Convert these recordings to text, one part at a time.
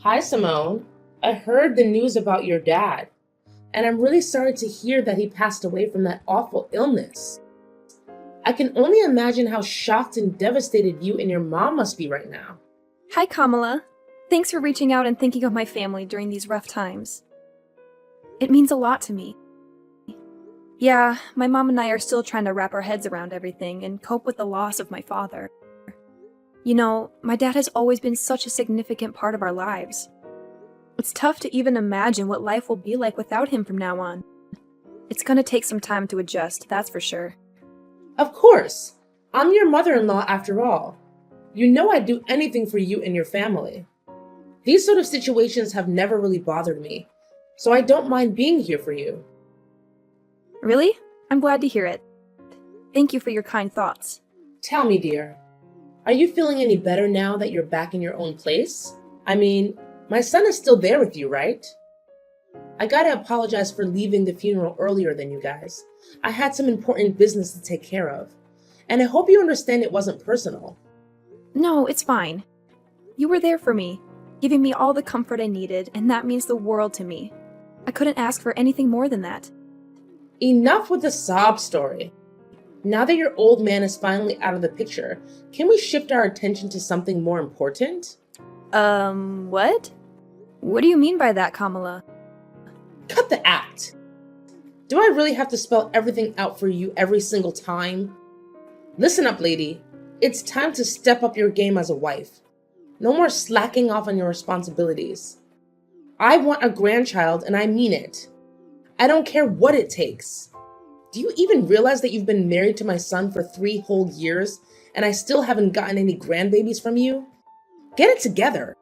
Hi, Simone. I heard the news about your dad, and I'm really sorry to hear that he passed away from that awful illness. I can only imagine how shocked and devastated you and your mom must be right now. Hi, Kamala. Thanks for reaching out and thinking of my family during these rough times. It means a lot to me. Yeah, my mom and I are still trying to wrap our heads around everything and cope with the loss of my father. You know, my dad has always been such a significant part of our lives. It's tough to even imagine what life will be like without him from now on. It's gonna take some time to adjust, that's for sure. Of course, I'm your mother-in-law after all. You know I'd do anything for you and your family. These sort of situations have never really bothered me, so I don't mind being here for you. Really? I'm glad to hear it. Thank you for your kind thoughts. Tell me, dear, are you feeling any better now that you're back in your own place? I mean, my son is still there with you, right? I gotta apologize for leaving the funeral earlier than you guys. I had some important business to take care of, and I hope you understand it wasn't personal. No, it's fine. You were there for me, giving me all the comfort I needed, and that means the world to me. I couldn't ask for anything more than that. Enough with the sob story. Now that your old man is finally out of the picture, can we shift our attention to something more important? What? What do you mean by that, Kamala? Cut the act. Do I really have to spell everything out for you every single time? Listen up, lady. It's time to step up your game as a wife. No more slacking off on your responsibilities. I want a grandchild, and I mean it. I don't care what it takes. Do you even realize that you've been married to my son for 3 whole years, and I still haven't gotten any grandbabies from you? Get it together.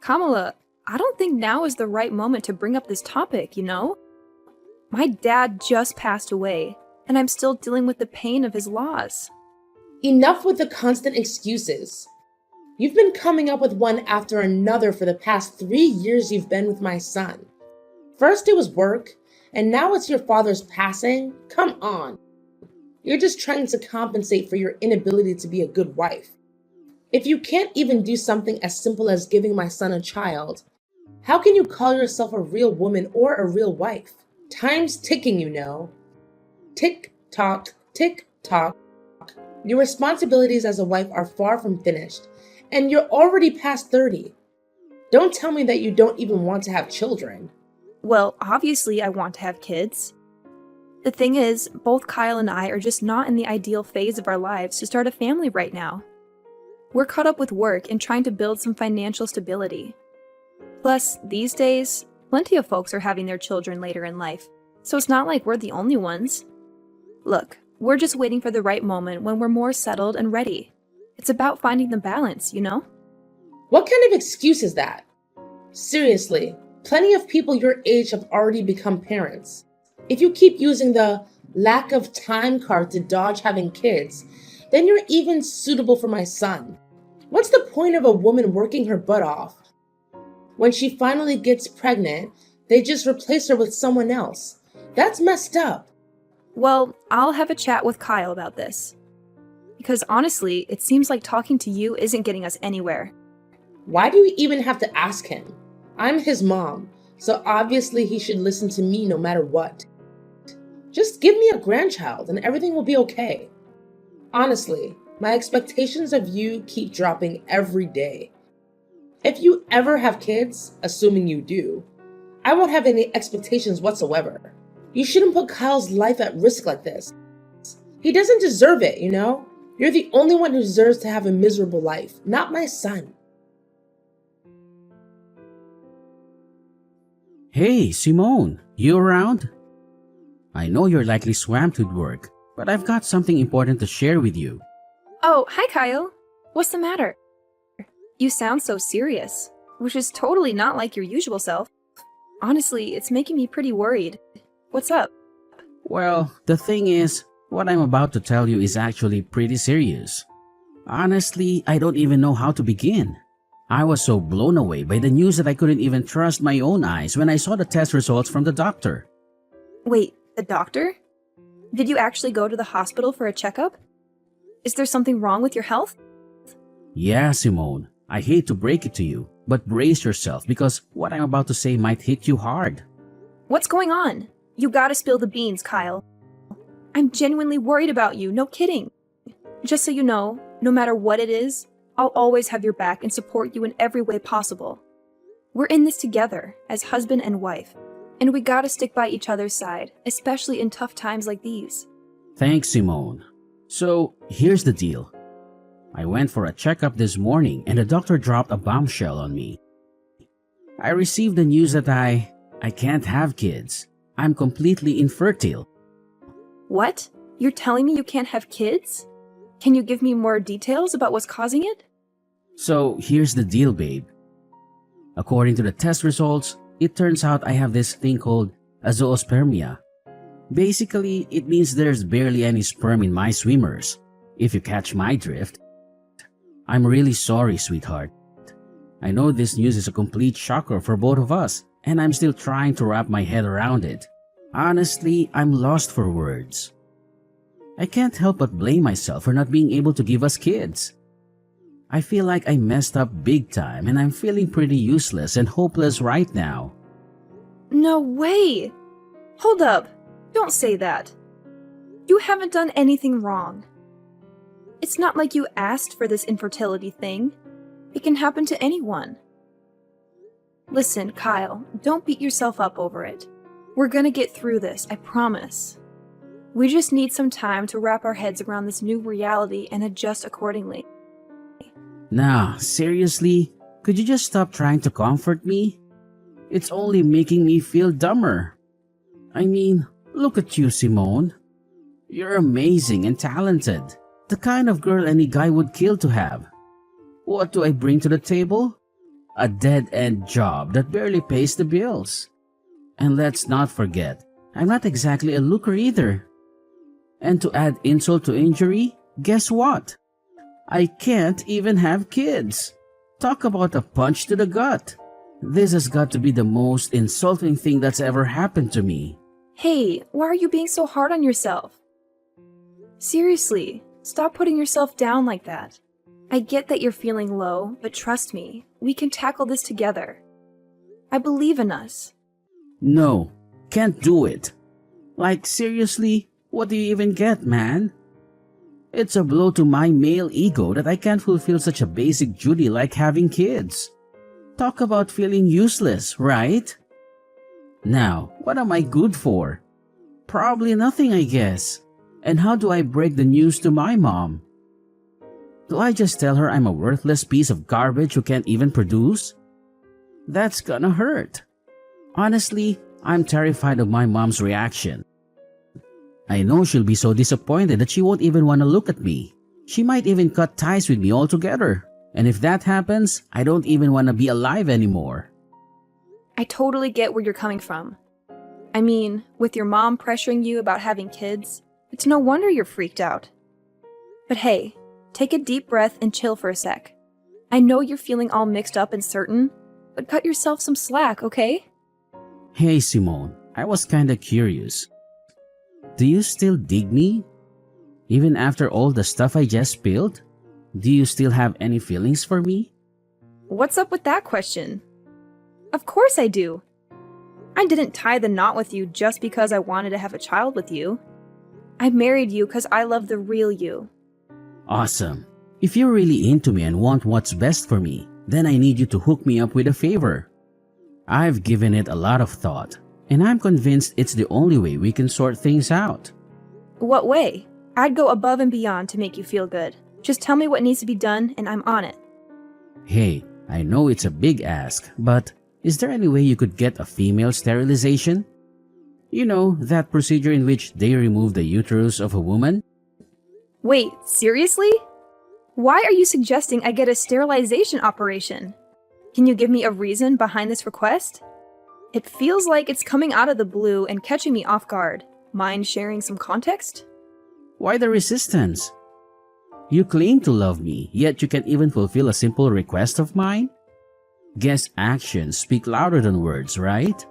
Kamala, I don't think now is the right moment to bring up this topic, you know? My dad just passed away, and I'm still dealing with the pain of his loss. Enough with the constant excuses. You've been coming up with one after another for the past 3 years you've been with my son. First it was work, and now it's your father's passing? Come on. You're just trying to compensate for your inability to be a good wife. If you can't even do something as simple as giving my son a child, how can you call yourself a real woman or a real wife? Time's ticking, you know. Tick tock, tick tock. Your responsibilities as a wife are far from finished, and you're already past 30. Don't tell me that you don't even want to have children. Well, obviously I want to have kids. The thing is, both Kyle and I are just not in the ideal phase of our lives to start a family right now. We're caught up with work and trying to build some financial stability. Plus, these days, plenty of folks are having their children later in life, so it's not like we're the only ones. Look, we're just waiting for the right moment when we're more settled and ready. It's about finding the balance, you know? What kind of excuse is that? Seriously, plenty of people your age have already become parents. If you keep using the lack of time card to dodge having kids, then you're even suitable for my son. What's the point of a woman working her butt off? When she finally gets pregnant, they just replace her with someone else. That's messed up. Well, I'll have a chat with Kyle about this. Because honestly, it seems like talking to you isn't getting us anywhere. Why do you even have to ask him? I'm his mom, so obviously he should listen to me no matter what. Just give me a grandchild and everything will be okay. Honestly, my expectations of you keep dropping every day. If you ever have kids, assuming you do, I won't have any expectations whatsoever. You shouldn't put Kyle's life at risk like this. He doesn't deserve it, you know? You're the only one who deserves to have a miserable life, not my son. Hey, Simone, you around? I know you're likely swamped with work, but I've got something important to share with you. Oh, hi Kyle. What's the matter? You sound so serious, which is totally not like your usual self. Honestly, it's making me pretty worried. What's up? Well, the thing is, what I'm about to tell you is actually pretty serious. Honestly, I don't even know how to begin. I was so blown away by the news that I couldn't even trust my own eyes when I saw the test results from the doctor. Wait, the doctor? Did you actually go to the hospital for a checkup? Is there something wrong with your health? Yeah, Simone, I hate to break it to you, But brace yourself because what I'm about to say might hit you hard. What's going on? You gotta spill the beans, Kyle. I'm genuinely worried about you, no kidding. Just so you know, no matter what it is, I'll always have your back and support you in every way possible. We're in this together, as husband and wife, and we gotta stick by each other's side, especially in tough times like these. Thanks, Simone. So, here's the deal. I went for a checkup this morning and the doctor dropped a bombshell on me. I received the news that I can't have kids. I'm completely infertile. What? You're telling me you can't have kids? Can you give me more details about what's causing it? So, here's the deal, babe. According to the test results, it turns out I have this thing called azoospermia. Basically, it means there's barely any sperm in my swimmers, if you catch my drift. I'm really sorry, sweetheart. I know this news is a complete shocker for both of us, and I'm still trying to wrap my head around it. Honestly, I'm lost for words. I can't help but blame myself for not being able to give us kids. I feel like I messed up big time and I'm feeling pretty useless and hopeless right now. No way! Hold up! Don't say that. You haven't done anything wrong. It's not like you asked for this infertility thing. It can happen to anyone. Listen, Kyle, don't beat yourself up over it. We're gonna get through this, I promise. We just need some time to wrap our heads around this new reality and adjust accordingly. Nah, seriously? Could you just stop trying to comfort me? It's only making me feel dumber. I mean, look at you, Simone. You're amazing and talented. The kind of girl any guy would kill to have. What do I bring to the table? A dead-end job that barely pays the bills. And let's not forget, I'm not exactly a looker either. And to add insult to injury, guess what? I can't even have kids. Talk about a punch to the gut. This has got to be the most insulting thing that's ever happened to me. Hey, why are you being so hard on yourself? Seriously, stop putting yourself down like that. I get that you're feeling low, but trust me, we can tackle this together. I believe in us. No, can't do it. Like, seriously, what do you even get, man? It's a blow to my male ego that I can't fulfill such a basic duty like having kids. Talk about feeling useless, right? Now, what am I good for? Probably nothing, I guess. And how do I break the news to my mom? Do I just tell her I'm a worthless piece of garbage who can't even produce? That's gonna hurt. Honestly, I'm terrified of my mom's reaction. I know she'll be so disappointed that she won't even want to look at me. She might even cut ties with me altogether. And if that happens, I don't even want to be alive anymore. I totally get where you're coming from. I mean, with your mom pressuring you about having kids, it's no wonder you're freaked out. But hey, take a deep breath and chill for a sec. I know you're feeling all mixed up and certain, but cut yourself some slack, okay? Hey Simone, I was kinda curious. Do you still dig me? Even after all the stuff I just spilled? Do you still have any feelings for me? What's up with that question? Of course I do. I didn't tie the knot with you just because I wanted to have a child with you. I married you because I love the real you. Awesome. If you're really into me and want what's best for me, then I need you to hook me up with a favor. I've given it a lot of thought, and I'm convinced it's the only way we can sort things out. What way? I'd go above and beyond to make you feel good. Just tell me what needs to be done and I'm on it. Hey, I know it's a big ask, but is there any way you could get a female sterilization? You know, that procedure in which they remove the uterus of a woman? Wait, seriously? Why are you suggesting I get a sterilization operation? Can you give me a reason behind this request? It feels like it's coming out of the blue and catching me off guard. Mind sharing some context? Why the resistance? You claim to love me, yet you can't even fulfill a simple request of mine? Guess actions speak louder than words, right?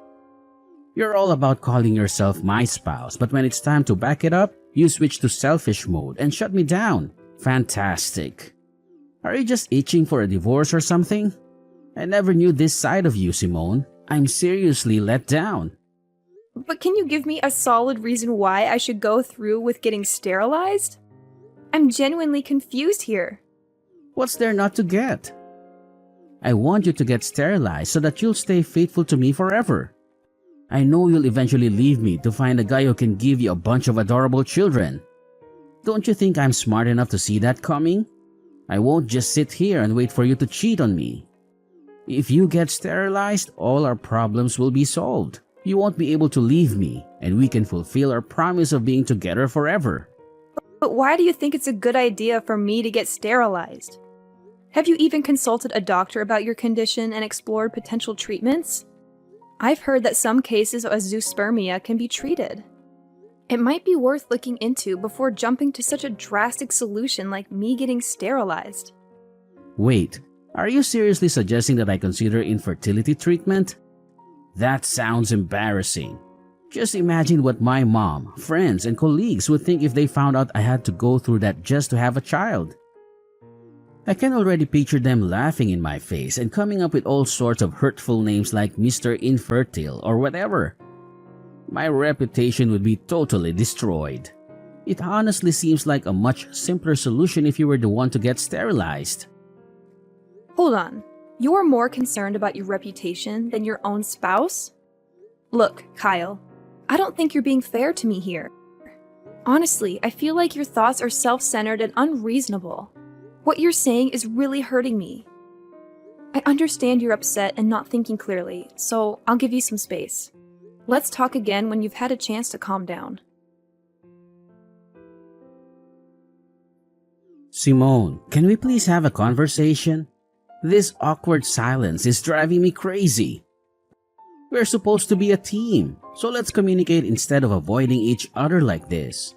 You're all about calling yourself my spouse, but when it's time to back it up, you switch to selfish mode and shut me down. Fantastic. Are you just itching for a divorce or something? I never knew this side of you, Simone. I'm seriously let down. But can you give me a solid reason why I should go through with getting sterilized? I'm genuinely confused here. What's there not to get? I want you to get sterilized so that you'll stay faithful to me forever. I know you'll eventually leave me to find a guy who can give you a bunch of adorable children. Don't you think I'm smart enough to see that coming? I won't just sit here and wait for you to cheat on me. If you get sterilized, all our problems will be solved. You won't be able to leave me, and we can fulfill our promise of being together forever. But why do you think it's a good idea for me to get sterilized? Have you even consulted a doctor about your condition and explored potential treatments? I've heard that some cases of azoospermia can be treated. It might be worth looking into before jumping to such a drastic solution like me getting sterilized. Wait, are you seriously suggesting that I consider infertility treatment? That sounds embarrassing. Just imagine what my mom, friends, and colleagues would think if they found out I had to go through that just to have a child. I can already picture them laughing in my face and coming up with all sorts of hurtful names like Mr. Infertile or whatever. My reputation would be totally destroyed. It honestly seems like a much simpler solution if you were the one to get sterilized. Hold on. You're more concerned about your reputation than your own spouse? Look, Kyle, I don't think you're being fair to me here. Honestly, I feel like your thoughts are self-centered and unreasonable. What you're saying is really hurting me. I understand you're upset and not thinking clearly, so I'll give you some space. Let's talk again when you've had a chance to calm down. Simone, can we please have a conversation? This awkward silence is driving me crazy. We're supposed to be a team, so let's communicate instead of avoiding each other like this.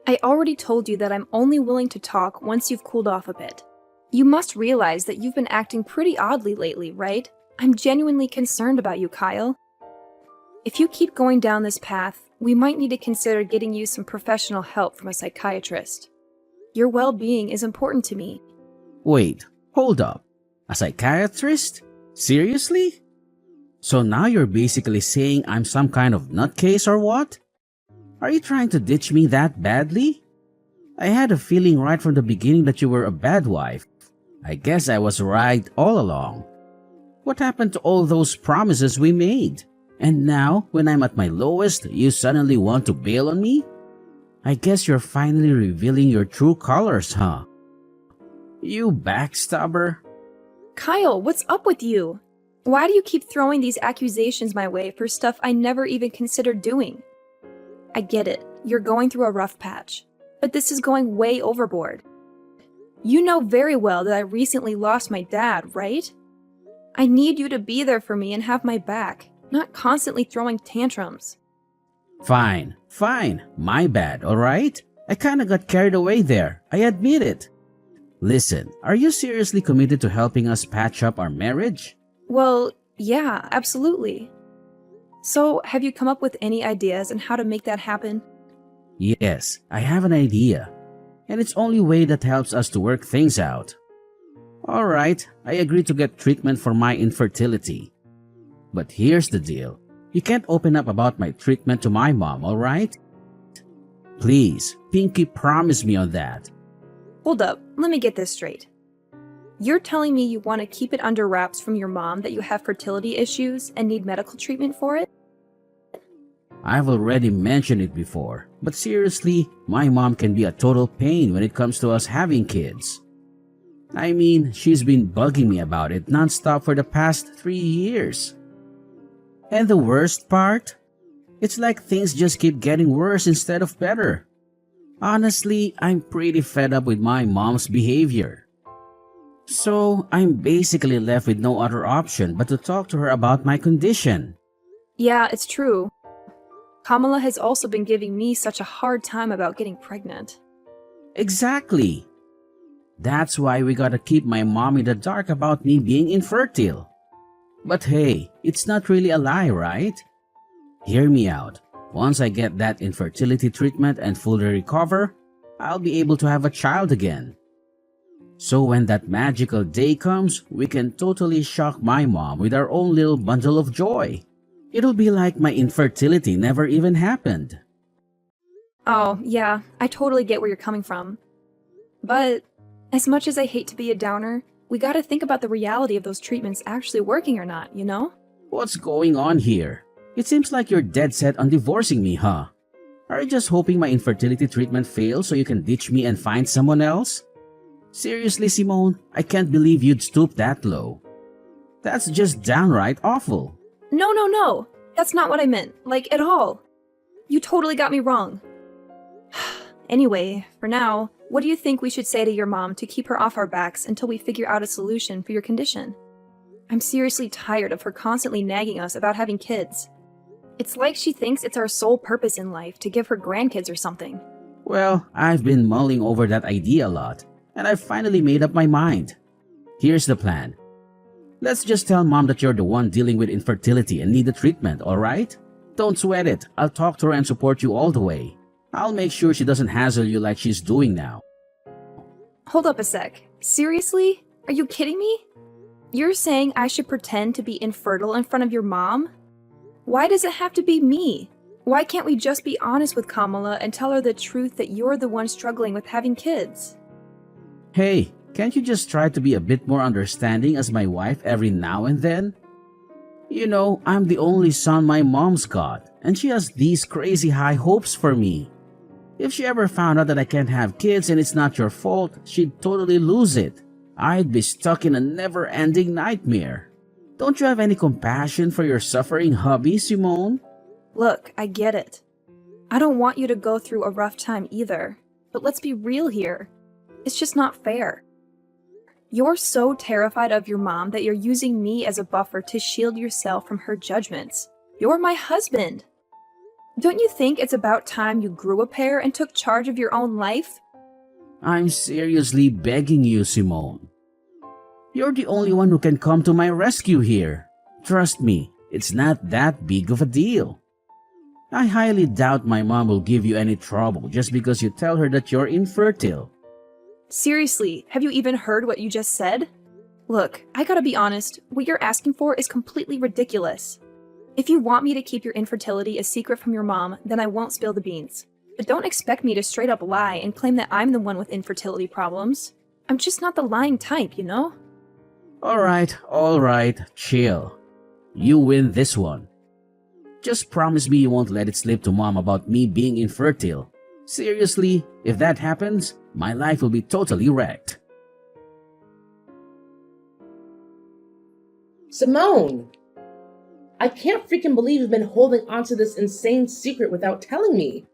I already told you that I'm only willing to talk once you've cooled off a bit. You must realize that you've been acting pretty oddly lately, right? I'm genuinely concerned about you, Kyle. If you keep going down this path, we might need to consider getting you some professional help from a psychiatrist. Your well-being is important to me. Wait, hold up. A psychiatrist? Seriously? So now you're basically saying I'm some kind of nutcase or what? Are you trying to ditch me that badly? I had a feeling right from the beginning that you were a bad wife. I guess I was right all along. What happened to all those promises we made? And now, when I'm at my lowest, you suddenly want to bail on me? I guess you're finally revealing your true colors, huh? You backstabber. Kyle, what's up with you? Why do you keep throwing these accusations my way for stuff I never even considered doing? I get it, you're going through a rough patch, but this is going way overboard. You know very well that I recently lost my dad, right? I need you to be there for me and have my back, not constantly throwing tantrums. Fine, my bad, alright? I kinda got carried away there, I admit it. Listen, are you seriously committed to helping us patch up our marriage? Well, yeah, absolutely. So, have you come up with any ideas on how to make that happen? Yes, I have an idea. And it's only way that helps us to work things out. Alright, I agree to get treatment for my infertility. But here's the deal. You can't open up about my treatment to my mom, alright? Please, Pinky, promise me on that. Hold up, let me get this straight. You're telling me you want to keep it under wraps from your mom that you have fertility issues and need medical treatment for it? I've already mentioned it before, but seriously, my mom can be a total pain when it comes to us having kids. I mean, she's been bugging me about it nonstop for the past 3 years. And the worst part? It's like things just keep getting worse instead of better. Honestly, I'm pretty fed up with my mom's behavior. So, I'm basically left with no other option but to talk to her about my condition. Yeah, it's true. Kamala has also been giving me such a hard time about getting pregnant. Exactly. That's why we gotta keep my mom in the dark about me being infertile. But hey, it's not really a lie, right? Hear me out. Once I get that infertility treatment and fully recover, I'll be able to have a child again. So when that magical day comes, we can totally shock my mom with our own little bundle of joy. It'll be like my infertility never even happened. Oh, yeah, I totally get where you're coming from. But as much as I hate to be a downer, we gotta think about the reality of those treatments actually working or not, you know? What's going on here? It seems like you're dead set on divorcing me, huh? Are you just hoping my infertility treatment fails so you can ditch me and find someone else? Seriously, Simone, I can't believe you'd stoop that low. That's just downright awful. No, that's not what I meant, like at all. You totally got me wrong. Anyway, for now, what do you think we should say to your mom to keep her off our backs until we figure out a solution for your condition? I'm seriously tired of her constantly nagging us about having kids. It's like she thinks it's our sole purpose in life to give her grandkids or something. Well, I've been mulling over that idea a lot, and I've finally made up my mind. Here's the plan. Let's just tell Mom that you're the one dealing with infertility and need the treatment, alright? Don't sweat it. I'll talk to her and support you all the way. I'll make sure she doesn't hassle you like she's doing now. Hold up a sec. Seriously? Are you kidding me? You're saying I should pretend to be infertile in front of your mom? Why does it have to be me? Why can't we just be honest with Kamala and tell her the truth that you're the one struggling with having kids? Hey, can't you just try to be a bit more understanding as my wife every now and then? You know, I'm the only son my mom's got, and she has these crazy high hopes for me. If she ever found out that I can't have kids and it's not your fault, she'd totally lose it. I'd be stuck in a never-ending nightmare. Don't you have any compassion for your suffering hubby, Simone? Look, I get it. I don't want you to go through a rough time either, but let's be real here. It's just not fair. You're so terrified of your mom that you're using me as a buffer to shield yourself from her judgments. You're my husband. Don't you think it's about time you grew a pair and took charge of your own life? I'm seriously begging you, Simone. You're the only one who can come to my rescue here. Trust me, it's not that big of a deal. I highly doubt my mom will give you any trouble just because you tell her that you're infertile. Seriously, have you even heard what you just said? Look, I gotta be honest, what you're asking for is completely ridiculous. If you want me to keep your infertility a secret from your mom, then I won't spill the beans. But don't expect me to straight up lie and claim that I'm the one with infertility problems. I'm just not the lying type, you know? Alright, chill. You win this one. Just promise me you won't let it slip to Mom about me being infertile. Seriously, if that happens, my life will be totally wrecked. Simone! I can't freaking believe you've been holding onto this insane secret without telling me.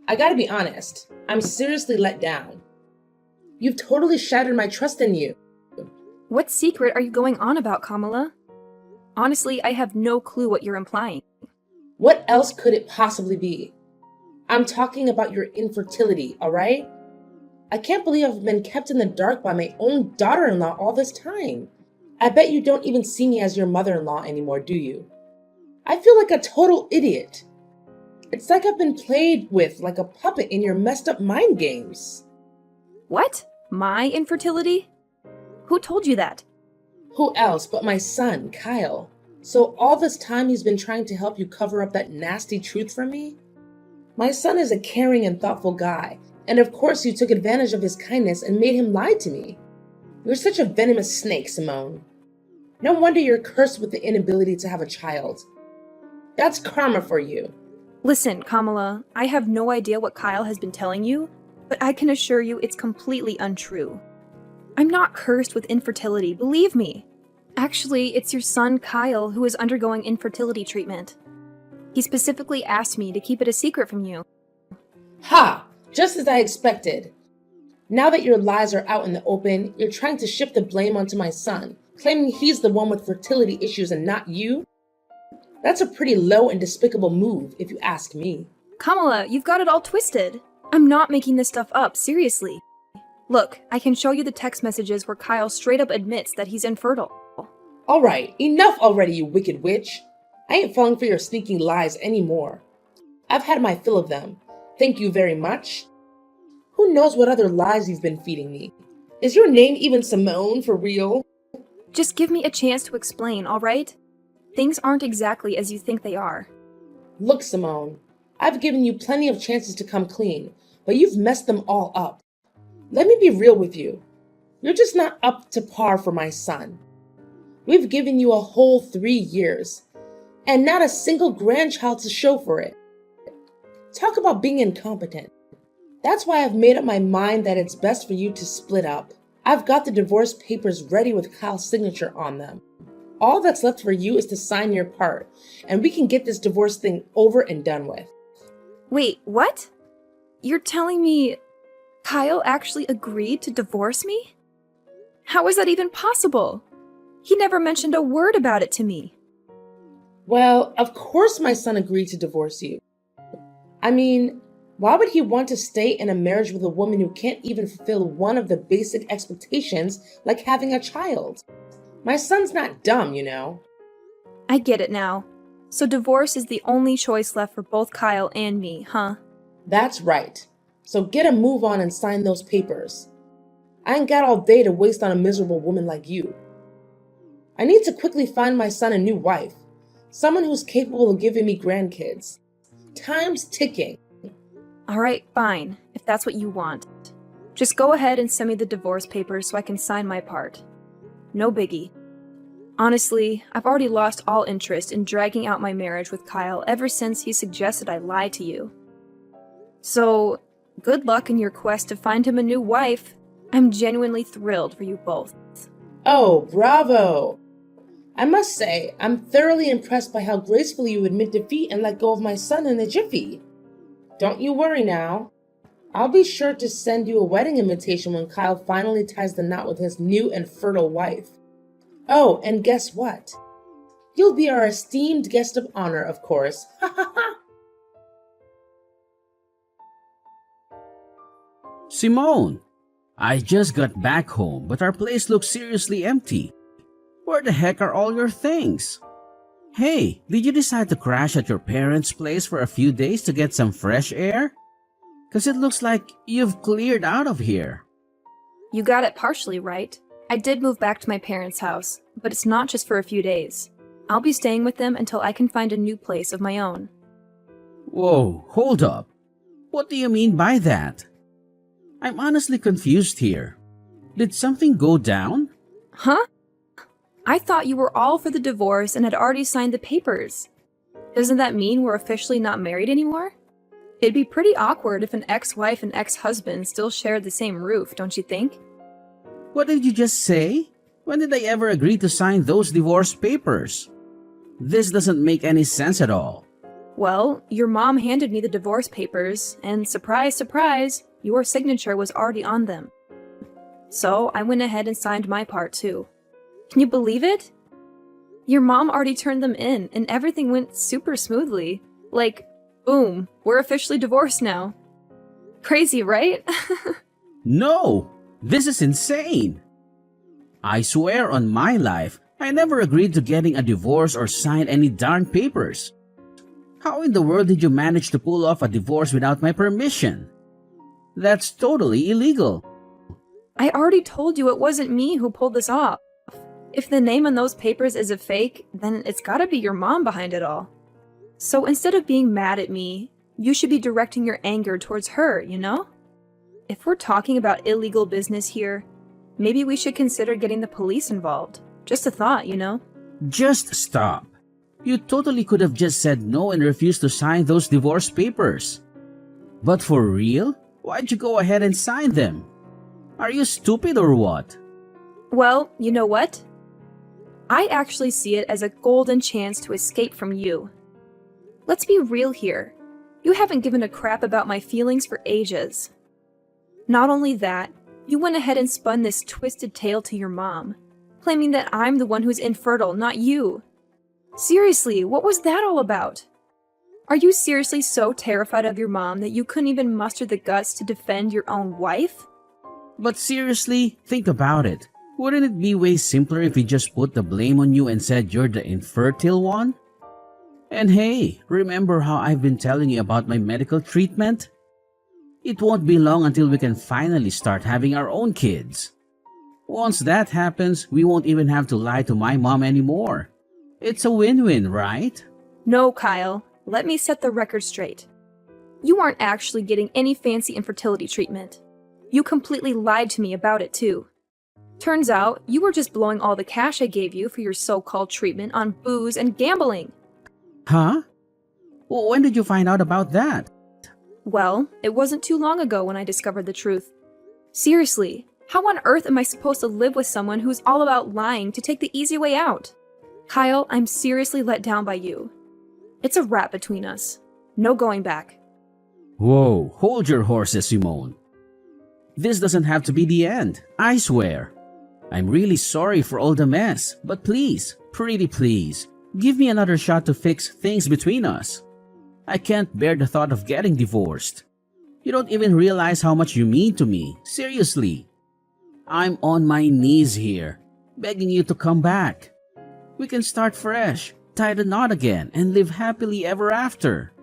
I gotta be honest, I'm seriously let down. You've totally shattered my trust in you. What secret are you going on about, Kamala? Honestly, I have no clue what you're implying. What else could it possibly be? I'm talking about your infertility, alright? I can't believe I've been kept in the dark by my own daughter-in-law all this time. I bet you don't even see me as your mother-in-law anymore, do you? I feel like a total idiot. It's like I've been played with like a puppet in your messed up mind games. What? My infertility? Who told you that? Who else but my son, Kyle? So all this time he's been trying to help you cover up that nasty truth from me? My son is a caring and thoughtful guy, and of course you took advantage of his kindness and made him lie to me. You're such a venomous snake, Simone. No wonder you're cursed with the inability to have a child. That's karma for you. Listen, Kamala, I have no idea what Kyle has been telling you, but I can assure you it's completely untrue. I'm not cursed with infertility, believe me. Actually, it's your son, Kyle, who is undergoing infertility treatment. He specifically asked me to keep it a secret from you. Ha! Just as I expected. Now that your lies are out in the open, you're trying to shift the blame onto my son, claiming he's the one with fertility issues and not you? That's a pretty low and despicable move, if you ask me. Kamala, you've got it all twisted. I'm not making this stuff up, seriously. Look, I can show you the text messages where Kyle straight up admits that he's infertile. Alright, enough already, you wicked witch. I ain't falling for your sneaking lies anymore. I've had my fill of them. Thank you very much. Who knows what other lies he's been feeding me? Is your name even Simone for real? Just give me a chance to explain, all right? Things aren't exactly as you think they are. Look, Simone, I've given you plenty of chances to come clean, but you've messed them all up. Let me be real with you. You're just not up to par for my son. We've given you a whole 3 years, and not a single grandchild to show for it. Talk about being incompetent. That's why I've made up my mind that it's best for you to split up. I've got the divorce papers ready with Kyle's signature on them. All that's left for you is to sign your part, and we can get this divorce thing over and done with. Wait, what? You're telling me Kyle actually agreed to divorce me? How is that even possible? He never mentioned a word about it to me. Well, of course my son agreed to divorce you. I mean, why would he want to stay in a marriage with a woman who can't even fulfill one of the basic expectations, like having a child? My son's not dumb, you know. I get it now. So divorce is the only choice left for both Kyle and me, huh? That's right. So get a move on and sign those papers. I ain't got all day to waste on a miserable woman like you. I need to quickly find my son a new wife, someone who's capable of giving me grandkids. Time's ticking. All right, fine, if that's what you want. Just go ahead and send me the divorce papers so I can sign my part. No biggie. Honestly, I've already lost all interest in dragging out my marriage with Kyle ever since he suggested I lie to you. So, good luck in your quest to find him a new wife. I'm genuinely thrilled for you both. Oh, bravo! I must say, I'm thoroughly impressed by how gracefully you admit defeat and let go of my son in a jiffy. Don't you worry now. I'll be sure to send you a wedding invitation when Kyle finally ties the knot with his new and fertile wife. Oh, and guess what? You'll be our esteemed guest of honor, of course. Ha ha ha! Simone, I just got back home, but our place looks seriously empty. Where the heck are all your things? Hey, did you decide to crash at your parents' place for a few days to get some fresh air? 'Cause it looks like you've cleared out of here. You got it partially right. I did move back to my parents' house, but it's not just for a few days. I'll be staying with them until I can find a new place of my own. Whoa, hold up. What do you mean by that? I'm honestly confused here. Did something go down? Huh? I thought you were all for the divorce and had already signed the papers. Doesn't that mean we're officially not married anymore? It'd be pretty awkward if an ex-wife and ex-husband still shared the same roof, don't you think? What did you just say? When did I ever agree to sign those divorce papers? This doesn't make any sense at all. Well, your mom handed me the divorce papers, and surprise, surprise, your signature was already on them. So I went ahead and signed my part too. Can you believe it? Your mom already turned them in, and everything went super smoothly. Like, boom, we're officially divorced now. Crazy, right? No! This is insane! I swear on my life, I never agreed to getting a divorce or sign any darn papers. How in the world did you manage to pull off a divorce without my permission? That's totally illegal. I already told you it wasn't me who pulled this off. If the name on those papers is a fake, then it's gotta be your mom behind it all. So instead of being mad at me, you should be directing your anger towards her, you know? If we're talking about illegal business here, maybe we should consider getting the police involved. Just a thought, you know? Just stop. You totally could have just said no and refused to sign those divorce papers. But for real? Why'd you go ahead and sign them? Are you stupid or what? Well, you know what? I actually see it as a golden chance to escape from you. Let's be real here. You haven't given a crap about my feelings for ages. Not only that, you went ahead and spun this twisted tale to your mom, claiming that I'm the one who's infertile, not you. Seriously, what was that all about? Are you seriously so terrified of your mom that you couldn't even muster the guts to defend your own wife? But seriously, think about it. Wouldn't it be way simpler if we just put the blame on you and said you're the infertile one? And hey, remember how I've been telling you about my medical treatment? It won't be long until we can finally start having our own kids. Once that happens, we won't even have to lie to my mom anymore. It's a win-win, right? No, Kyle. Let me set the record straight. You aren't actually getting any fancy infertility treatment. You completely lied to me about it, too. Turns out, you were just blowing all the cash I gave you for your so-called treatment on booze and gambling. Huh? Well, when did you find out about that? Well, it wasn't too long ago when I discovered the truth. Seriously, how on earth am I supposed to live with someone who's all about lying to take the easy way out? Kyle, I'm seriously let down by you. It's a wrap between us. No going back. Whoa, hold your horses, Simone. This doesn't have to be the end, I swear. I'm really sorry for all the mess, but please, pretty please, give me another shot to fix things between us. I can't bear the thought of getting divorced. You don't even realize how much you mean to me, seriously. I'm on my knees here, begging you to come back. We can start fresh, tie the knot again, and live happily ever after.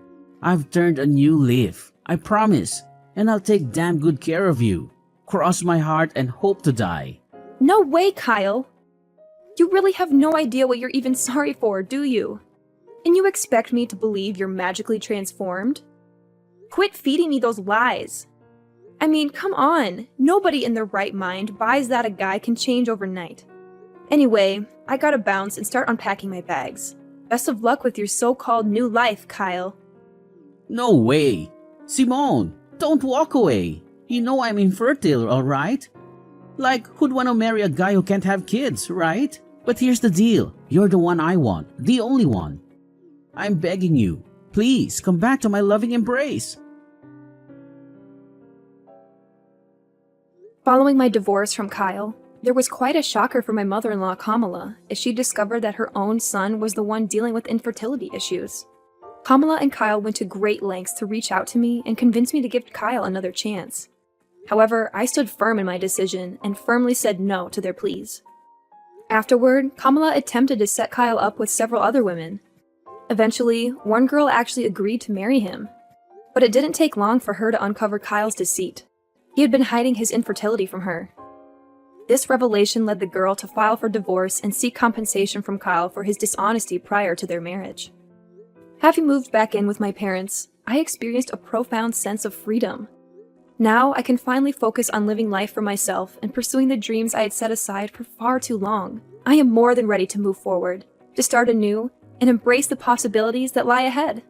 I've turned a new leaf, I promise, and I'll take damn good care of you. Cross my heart and hope to die. No way, Kyle. You really have no idea what you're even sorry for, do you? And you expect me to believe you're magically transformed? Quit feeding me those lies. I mean, come on. Nobody in their right mind buys that a guy can change overnight. Anyway, I gotta bounce and start unpacking my bags. Best of luck with your so-called new life, Kyle. No way. Simone, don't walk away. You know I'm infertile, alright? Like, who'd want to marry a guy who can't have kids, right? But here's the deal. You're the one I want. The only one. I'm begging you. Please, come back to my loving embrace. Following my divorce from Kyle, there was quite a shocker for my mother-in-law, Kamala, as she discovered that her own son was the one dealing with infertility issues. Kamala and Kyle went to great lengths to reach out to me and convince me to give Kyle another chance. However, I stood firm in my decision and firmly said no to their pleas. Afterward, Kamala attempted to set Kyle up with several other women. Eventually, one girl actually agreed to marry him. But it didn't take long for her to uncover Kyle's deceit. He had been hiding his infertility from her. This revelation led the girl to file for divorce and seek compensation from Kyle for his dishonesty prior to their marriage. Having moved back in with my parents, I experienced a profound sense of freedom. Now I can finally focus on living life for myself and pursuing the dreams I had set aside for far too long. I am more than ready to move forward, to start anew, and embrace the possibilities that lie ahead.